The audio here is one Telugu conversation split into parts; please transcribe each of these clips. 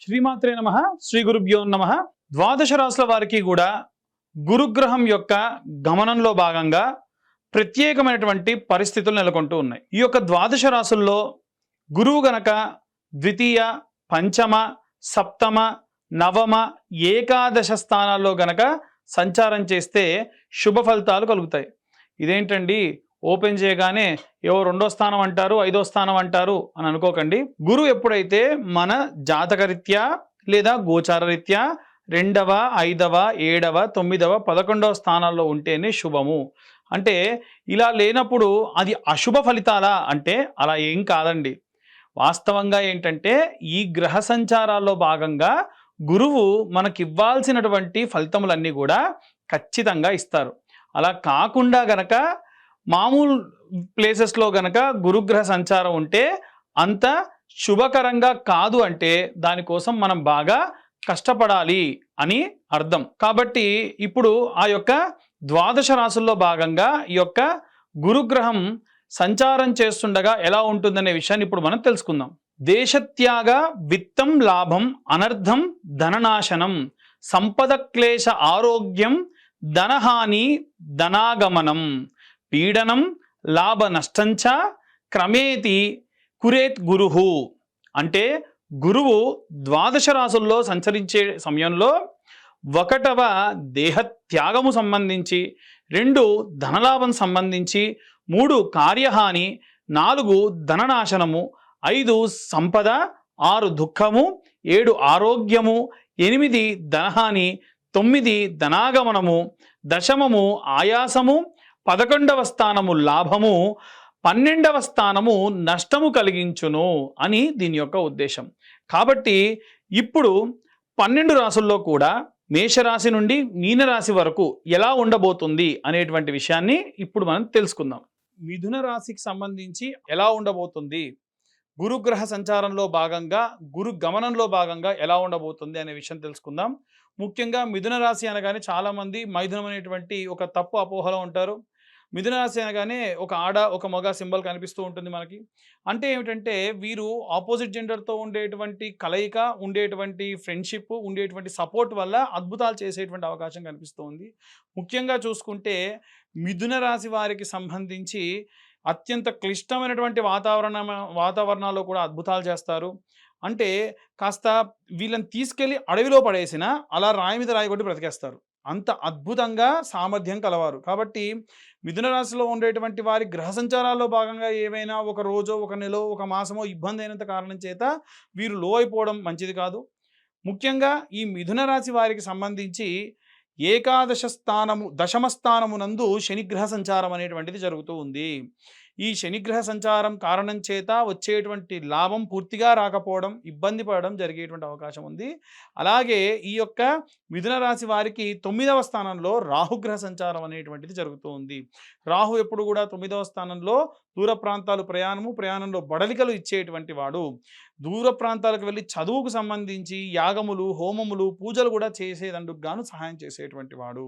శ్రీమాత్రే నమః. శ్రీ గురుభ్యో నమః. ద్వాదశ రాశుల వారికి కూడా గురుగ్రహం యొక్క గమనంలో భాగంగా ప్రత్యేకమైనటువంటి పరిస్థితులు నెలకొంటూ ఉన్నాయి. ఈ యొక్క ద్వాదశ రాశుల్లో గురువు గనక ద్వితీయ, పంచమ, సప్తమ, నవమ, ఏకాదశ స్థానాల్లో గనక సంచారం చేస్తే శుభ ఫలితాలు కలుగుతాయి. ఇదేంటండి ఓపెన్ చేయగానే ఏవో 2వ స్థానం అంటారు, 5వ స్థానం అంటారు అని అనుకోకండి. గురువు ఎప్పుడైతే మన జాతకరీత్యా లేదా గోచార రీత్యా 2వ, 5వ, 7వ, 9వ, 11వ స్థానాల్లో ఉంటేనే శుభము. అంటే ఇలా లేనప్పుడు అది అశుభ ఫలితాలా అంటే అలా ఏం కాదండి. వాస్తవంగా ఏంటంటే ఈ గ్రహ సంచారాల్లో భాగంగా గురువు మనకివ్వాల్సినటువంటి ఫలితములన్నీ కూడా ఖచ్చితంగా ఇస్తారు. అలా కాకుండా గనక మామూలు ప్లేసెస్లో గనక గురుగ్రహ సంచారం ఉంటే అంత శుభకరంగా కాదు. అంటే దానికోసం మనం బాగా కష్టపడాలి అని అర్థం. కాబట్టి ఇప్పుడు ఆ యొక్క ద్వాదశ రాశుల్లో భాగంగా ఈ యొక్క గురుగ్రహం సంచారం చేస్తుండగా ఎలా ఉంటుందనే విషయాన్ని ఇప్పుడు మనం తెలుసుకుందాం. దేశత్యాగ విత్తం లాభం అనర్థం ధననాశనం సంపద క్లేశ ఆరోగ్యం ధనహాని ధనాగమనం పీడనం లాభ నష్టంచ క్రమేతి కురేత్ గురుహు. అంటే గురువు ద్వాదశ రాశుల్లో సంచరించే సమయంలో 1వ దేహత్యాగము సంబంధించి, 2 ధనలాభం సంబంధించి, 3 కార్యహాని, 4 ధననాశనము, 5 సంపద, 6 దుఃఖము, 7 ఆరోగ్యము, 8 ధనహాని, 9 ధనాగమనము, దశమము ఆయాసము, 11వ స్థానము లాభము, 12వ స్థానము నష్టము కలిగించును అని దీని యొక్క ఉద్దేశం. కాబట్టి ఇప్పుడు 12 రాశుల్లో కూడా మేషరాశి నుండి మీనరాశి వరకు ఎలా ఉండబోతుంది అనేటువంటి విషయాన్ని ఇప్పుడు మనం తెలుసుకుందాం. మిథున రాశికి సంబంధించి ఎలా ఉండబోతుంది, గురుగ్రహ సంచారంలో భాగంగా గురు గమనంలో భాగంగా ఎలా ఉండబోతుంది అనే విషయం తెలుసుకుందాం. ముఖ్యంగా మిథున రాశి అనగానే చాలామంది మైథునం అనేటువంటి ఒక తప్పు అపోహలో ఉంటారు. మిథున రాశి అనగానే ఒక ఆడ ఒక మగ సింబల్ కనిపిస్తూ ఉంటుంది మనకి. అంటే ఏమిటంటే వీరు ఆపోజిట్ జెండర్తో ఉండేటువంటి కలయిక, ఉండేటువంటి ఫ్రెండ్షిప్, ఉండేటువంటి సపోర్ట్ వల్ల అద్భుతాలు చేసేటువంటి అవకాశం కనిపిస్తూ ఉంది. ముఖ్యంగా చూసుకుంటే మిథున రాశి వారికి సంబంధించి అత్యంత క్లిష్టమైనటువంటి వాతావరణాల్లో కూడా అద్భుతాలు చేస్తారు. అంటే కాస్త వీళ్ళని తీసుకెళ్ళి అడవిలో పడేసినా అలా రాయి మీద రాయి కొట్టి బ్రతికేస్తారు. అంత అద్భుతంగా సామర్థ్యం కలవారు. కాబట్టి మిథున రాశిలో ఉండేటువంటి వారి గ్రహ సంచారాల్లో భాగంగా ఏవైనా ఒక రోజో, ఒక నెలో, ఒక మాసమో ఇబ్బంది అయినంత కారణం చేత వీరు లో అయిపోవడం మంచిది కాదు. ముఖ్యంగా ఈ మిథున రాశి వారికి సంబంధించి ఏకాదశ స్థానము, దశమ స్థానమునందు శనిగ్రహ సంచారం అనేటువంటిది జరుగుతూ ఉంది. ఈ శనిగ్రహ సంచారం కారణం చేత వచ్చేటువంటి లాభం పూర్తిగా రాకపోవడం, ఇబ్బంది పడడం జరిగేటువంటి అవకాశం ఉంది. అలాగే ఈ యొక్క మిథున రాశి వారికి 9వ స్థానంలో రాహుగ్రహ సంచారం అనేటువంటిది జరుగుతూ ఉంది. రాహు ఎప్పుడు కూడా 9వ స్థానంలో దూర ప్రాంతాలు ప్రయాణంలో బడలికలు ఇచ్చేటువంటి వాడు. దూర ప్రాంతాలకు వెళ్ళి చదువుకు సంబంధించి యాగములు, హోమములు, పూజలు కూడా చేసేదందుకు గాను సహాయం చేసేటువంటి వాడు.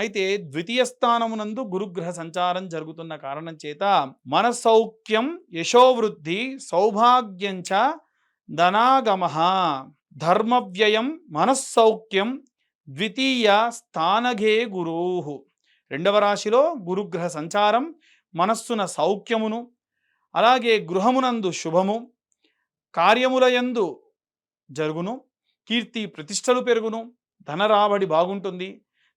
అయితే ద్వితీయ స్థానమునందు గురుగ్రహ సంచారం జరుగుతున్న కారణం చేత మనసౌఖ్యం, యశోవృద్ధి, సౌభాగ్యంచ ధనాగమః ధర్మవ్యయం మనస్సౌఖ్యం ద్వితీయ స్థానఘే గురుః. 2వ రాశిలో గురుగ్రహ సంచారం మనస్సున సౌఖ్యమును, అలాగే గృహమునందు శుభము, కార్యములయందు జరుగును, కీర్తి ప్రతిష్టలు పెరుగును, ధనరాబడి బాగుంటుంది,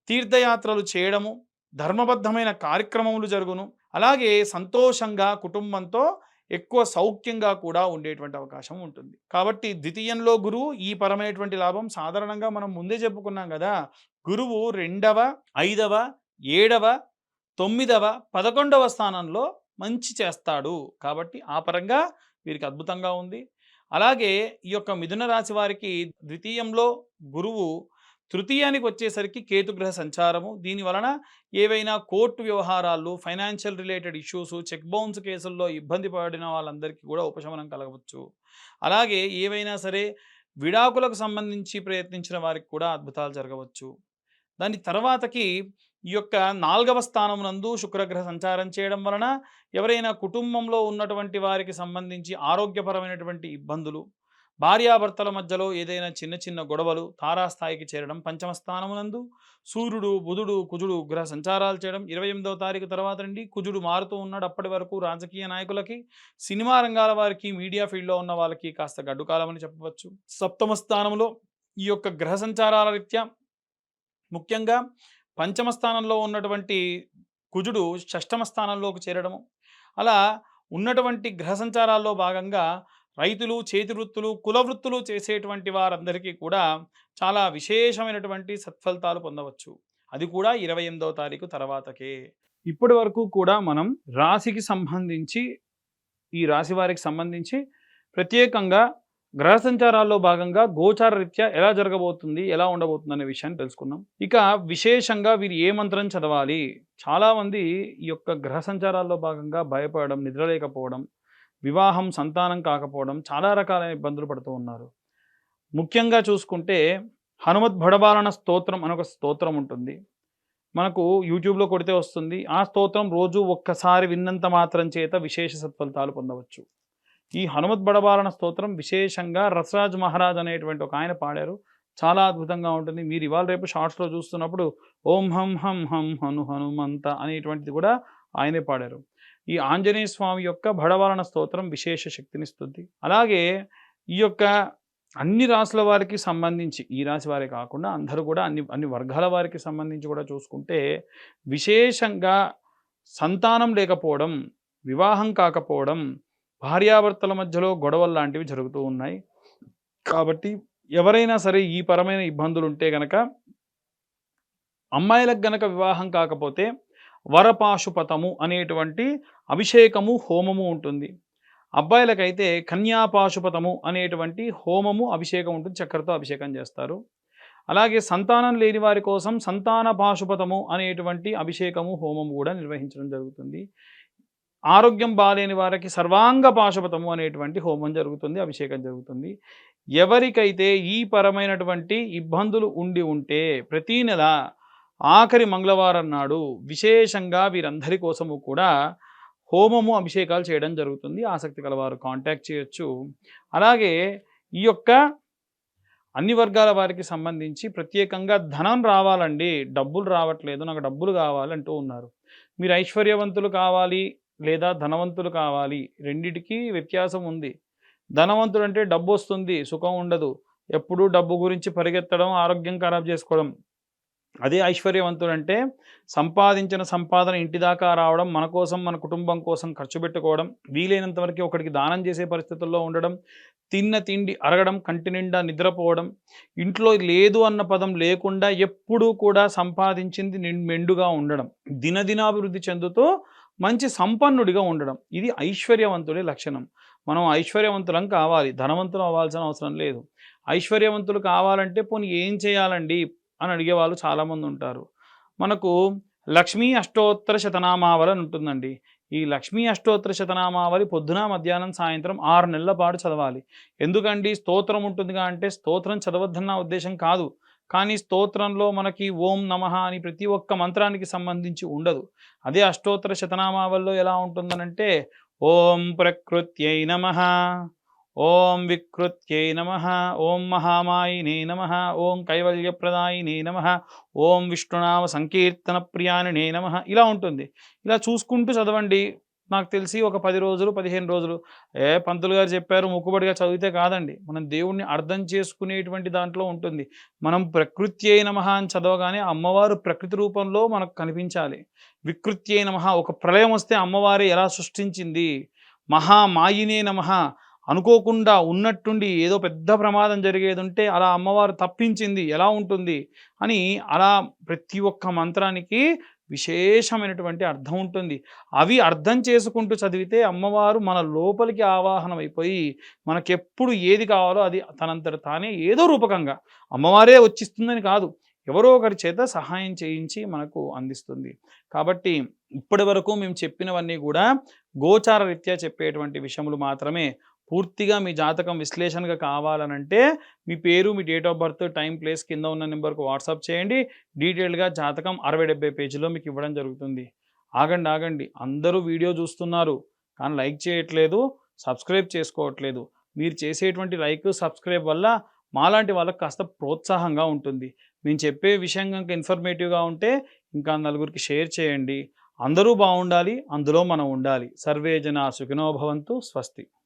తీర్థయాత్రలు చేయడము, ధర్మబద్ధమైన కార్యక్రమములు జరుగును, అలాగే సంతోషంగా కుటుంబంతో ఎక్కువ సౌఖ్యంగా కూడా ఉండేటువంటి అవకాశం ఉంటుంది. కాబట్టి ద్వితీయంలో గురువు ఈ పరమైనటువంటి లాభం సాధారణంగా మనం ముందే చెప్పుకున్నాం కదా. గురువు 2వ, 5వ, 7వ, 9వ, 11వ స్థానంలో మంచి చేస్తాడు. కాబట్టి ఆ పరంగా వీరికి అద్భుతంగా ఉంది. అలాగే ఈ యొక్క మిథున రాశి వారికి ద్వితీయంలో గురువు, తృతీయానికి వచ్చేసరికి కేతుగ్రహ సంచారము. దీని వలన ఏవైనా కోర్టు వ్యవహారాలు, financial related issues, check bounce కేసుల్లో ఇబ్బంది పడిన వాళ్ళందరికీ కూడా ఉపశమనం కలగవచ్చు. అలాగే ఏవైనా సరే విడాకులకు సంబంధించి ప్రయత్నించిన వారికి కూడా అద్భుతాలు జరగవచ్చు. దాని తర్వాతకి ఈ యొక్క 4వ స్థానమునందు శుక్రగ్రహ సంచారం చేయడం వలన ఎవరైనా కుటుంబంలో ఉన్నటువంటి వారికి సంబంధించి ఆరోగ్యపరమైనటువంటి ఇబ్బందులు, భార్యాభర్తల మధ్యలో ఏదైనా చిన్న చిన్న గొడవలు తారాస్థాయికి చేరడం, పంచమ స్థానమునందు సూర్యుడు, బుధుడు, కుజుడు గ్రహ సంచారాలు చేయడం. 28వ తారీఖు తర్వాత నుండి కుజుడు మారుతూ ఉన్నాడు. అప్పటి వరకు రాజకీయ నాయకులకి, సినిమా రంగాల వారికి, మీడియా ఫీల్డ్లో ఉన్న వాళ్ళకి కాస్త గడ్డు కాలం అని చెప్పవచ్చు. సప్తమ స్థానంలో ఈ యొక్క గ్రహ సంచారాల రీత్యా ముఖ్యంగా పంచమ స్థానంలో ఉన్నటువంటి కుజుడు షష్టమ స్థానంలోకి చేరడము, అలా ఉన్నటువంటి గ్రహ సంచారాల్లో భాగంగా రైతులు, చేతి వృత్తులు, కుల వృత్తులు చేసేటువంటి వారందరికీ కూడా చాలా విశేషమైనటువంటి సత్ఫలితాలు పొందవచ్చు. అది కూడా 28వ తారీఖు తర్వాతకే. ఇప్పటి వరకు కూడా మనం రాశికి సంబంధించి, ఈ రాశి వారికి సంబంధించి ప్రత్యేకంగా గ్రహ సంచారాల్లో భాగంగా గోచార రీత్యా ఎలా జరగబోతుంది, ఎలా ఉండబోతుంది అనే విషయాన్ని తెలుసుకున్నాం. ఇక విశేషంగా వీరు ఏ మంత్రం చదవాలి? చాలామంది ఈ యొక్క గ్రహ సంచారాల్లో భాగంగా భయపడడం, నిద్రలేకపోవడం, వివాహం, సంతానం కాకపోవడం, చాలా రకాలైన ఇబ్బందులు పడుతూ ఉన్నారు. ముఖ్యంగా చూసుకుంటే హనుమత్ భడబాలన స్తోత్రం అని ఒక స్తోత్రం ఉంటుంది. మనకు యూట్యూబ్లో కొడితే వస్తుంది. ఆ స్తోత్రం రోజు ఒక్కసారి విన్నంత మాత్రం చేత విశేష సత్ఫలితాలు పొందవచ్చు. ఈ హనుమత్ బడబాలన స్తోత్రం విశేషంగా రసరాజ్ మహారాజ్ అనేటువంటి ఒక ఆయన పాడారు. చాలా అద్భుతంగా ఉంటుంది. మీరు ఇవాళ రేపు షార్ట్స్లో చూస్తున్నప్పుడు ఓం హం హం హం హను హనుమంత అనేటువంటిది కూడా ఆయనే పాడారు. ఈ ఆంజనేయ స్వామి యొక్క బడబాలన స్తోత్రం విశేష శక్తినిస్తుంది. అలాగే ఈ యొక్క అన్ని రాశుల వారికి సంబంధించి, ఈ రాశి వారే కాకుండా అందరూ కూడా అన్ని వర్గాల వారికి సంబంధించి కూడా చూసుకుంటే విశేషంగా సంతానం లేకపోవడం, వివాహం కాకపోవడం, భార్యాభర్తల మధ్యలో గొడవలు లాంటివి జరుగుతూ ఉన్నాయి. కాబట్టి ఎవరైనా సరే ఈ పరమైన ఇబ్బందులు ఉంటే గనక, అమ్మాయిలకు గనక వివాహం కాకపోతే వరపాశుపతము అనేటువంటి అభిషేకము, హోమము ఉంటుంది. అబ్బాయిలకైతే కన్యాపాశుపతము అనేటువంటి హోమము, అభిషేకం ఉంటుంది. చక్కెరతో అభిషేకం చేస్తారు. అలాగే సంతానం లేని వారి కోసం సంతాన పాశుపతము అనేటువంటి అభిషేకము, హోమము కూడా నిర్వహించడం జరుగుతుంది. ఆరోగ్యం బాలేని వారికి సర్వాంగ పాశుపతము అనేటువంటి హోమం జరుగుతుంది, అభిషేకం జరుగుతుంది. ఎవరికైతే ఈ పరమైనటువంటి ఇబ్బందులు ఉంటే ప్రతీ నెల ఆఖరి మంగళవారం నాడు విశేషంగా వీరందరి కోసము కూడా హోమము, అభిషేకాలు చేయడం జరుగుతుంది. ఆసక్తి కలవారు కాంటాక్ట్ చేయొచ్చు. అలాగే ఈ యొక్క అన్ని వర్గాల వారికి సంబంధించి ప్రత్యేకంగా ధనం రావాలండి, డబ్బులు రావట్లేదు, నాకు డబ్బులు కావాలంటూ ఉన్నారు. మీరు ఐశ్వర్యవంతులు కావాలి లేదా ధనవంతులు కావాలి, రెండిటికి వ్యత్యాసం ఉంది. ధనవంతుడు అంటే డబ్బు వస్తుంది, సుఖం ఉండదు, ఎప్పుడూ డబ్బు గురించి పరిగెత్తడం, ఆరోగ్యం ఖరాబ్ చేసుకోవడం. అదే ఐశ్వర్యవంతుడు అంటే సంపాదించిన సంపాదన ఇంటి దాకా రావడం, మన కోసం, మన కుటుంబం కోసం ఖర్చు పెట్టుకోవడం, వీలైనంత వరకు ఒకటికి దానం చేసే పరిస్థితుల్లో ఉండడం, తిన్న తిండి అరగడం, కంటి నిండా నిద్రపోవడం, ఇంట్లో లేదు అన్న పదం లేకుండా ఎప్పుడూ కూడా సంపాదించింది మెండుగా ఉండడం, దినదినాభివృద్ధి చెందుతూ మంచి సంపన్నుడిగా ఉండడం, ఇది ఐశ్వర్యవంతుడి లక్షణం. మనం ఐశ్వర్యవంతులం కావాలి, ధనవంతులు అవ్వాల్సిన అవసరం లేదు. ఐశ్వర్యవంతులు కావాలంటే పోనీ ఏం చేయాలండి అని అడిగే వాళ్ళు చాలామంది ఉంటారు. మనకు లక్ష్మీ అష్టోత్తర శతనామావళి అని ఉంటుందండి. ఈ లక్ష్మీ అష్టోత్తర శతనామావళి పొద్దున, మధ్యాహ్నం, సాయంత్రం 6 నెలల పాటు చదవాలి. ఎందుకండి స్తోత్రం ఉంటుందిగా అంటే స్తోత్రం చదవద్దన్న ఉద్దేశం కాదు. కానీ స్తోత్రంలో మనకి ఓం నమః అని ప్రతి ఒక్క మంత్రానికి సంబంధించి ఉండదు. అదే అష్టోత్తర శతనామావళిలో ఎలా ఉంటుందనంటే ఓం ప్రకృత్యై నమః, ఓం వికృత్యై నమః, ఓం మహామాయినే నమః, ఓం కైవల్యప్రదాయినే నమః, ఓం విష్ణునామ సంకీర్తన ప్రియాణినే నమః, ఇలా ఉంటుంది. ఇలా చూసుకుంటూ చదవండి. నాకు తెలిసి ఒక 10 రోజులు, 15 రోజులు పంతులు గారు చెప్పారు మొక్కుబడిగా చదివితే కాదండి. మనం దేవుణ్ణి అర్థం చేసుకునేటువంటి దాంట్లో ఉంటుంది. మనం ప్రకృత్యై నమః అని చదవగానే అమ్మవారు ప్రకృతి రూపంలో మనకు కనిపించాలి. వికృత్యై నమః, ఒక ప్రళయం వస్తే అమ్మవారే ఎలా సృష్టించింది. మహామాయినే నమః, అనుకోకుండా ఉన్నట్టుండి ఏదో పెద్ద ప్రమాదం జరిగేది ఉంటే అలా అమ్మవారు తప్పించింది ఎలా ఉంటుంది అని, అలా ప్రతి ఒక్క మంత్రానికి విశేషమైనటువంటి అర్థం ఉంటుంది. అవి అర్థం చేసుకుంటూ చదివితే అమ్మవారు మన లోపలికి ఆవాహనం అయిపోయి మనకెప్పుడు ఏది కావాలో అది తనంతట తానే ఏదో రూపకంగా, అమ్మవారే వచ్చిస్తుందని కాదు, ఎవరో ఒకరి చేత సహాయం చేయించి మనకు అందిస్తుంది. కాబట్టి ఇప్పటి వరకు మేము చెప్పినవన్నీ కూడా గోచార రీత్యా చెప్పేటువంటి విషయములు మాత్రమే. పూర్తిగా మీ జాతకం విశ్లేషణగా కావాలనంటే మీ పేరు, మీ date of birth, time, place కింద ఉన్న నెంబర్కు వాట్సాప్ చేయండి. డీటెయిల్గా జాతకం 60-70 పేజీలో మీకు ఇవ్వడం జరుగుతుంది. ఆగండి, అందరూ వీడియో చూస్తున్నారు కానీ లైక్ చేయట్లేదు, సబ్స్క్రైబ్ చేసుకోవట్లేదు. మీరు చేసేటువంటి లైక్ సబ్స్క్రైబ్ వల్ల మాలాంటి వాళ్ళకి కాస్త ప్రోత్సాహంగా ఉంటుంది. మేము చెప్పే విషయం కనుక ఇన్ఫర్మేటివ్గా ఉంటే ఇంకా నలుగురికి షేర్ చేయండి. అందరూ బాగుండాలి, అందులో మనం ఉండాలి. సర్వే జనా సుఖినో భవంతు. స్వస్తి.